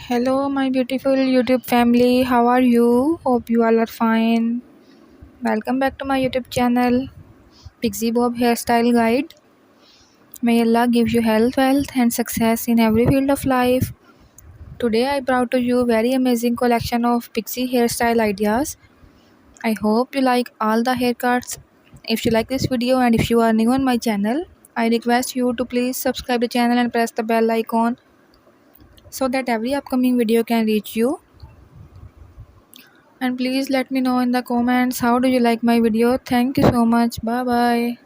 Hello, my beautiful YouTube family. How are you? Hope you all are fine. Welcome back to my YouTube channel, Pixie Bob Hairstyle Guide. May Allah give you health, wealth, and success in every field of life. Today, I brought to you very amazing collection of Pixie hairstyle ideas. I hope you like all the haircuts. If you like this video and if you are new on my channel, I request you to please subscribe the channel and press the bell icon so that every upcoming video can reach you. And please let me know in the comments how do you like my video. Thank you so much. Bye bye.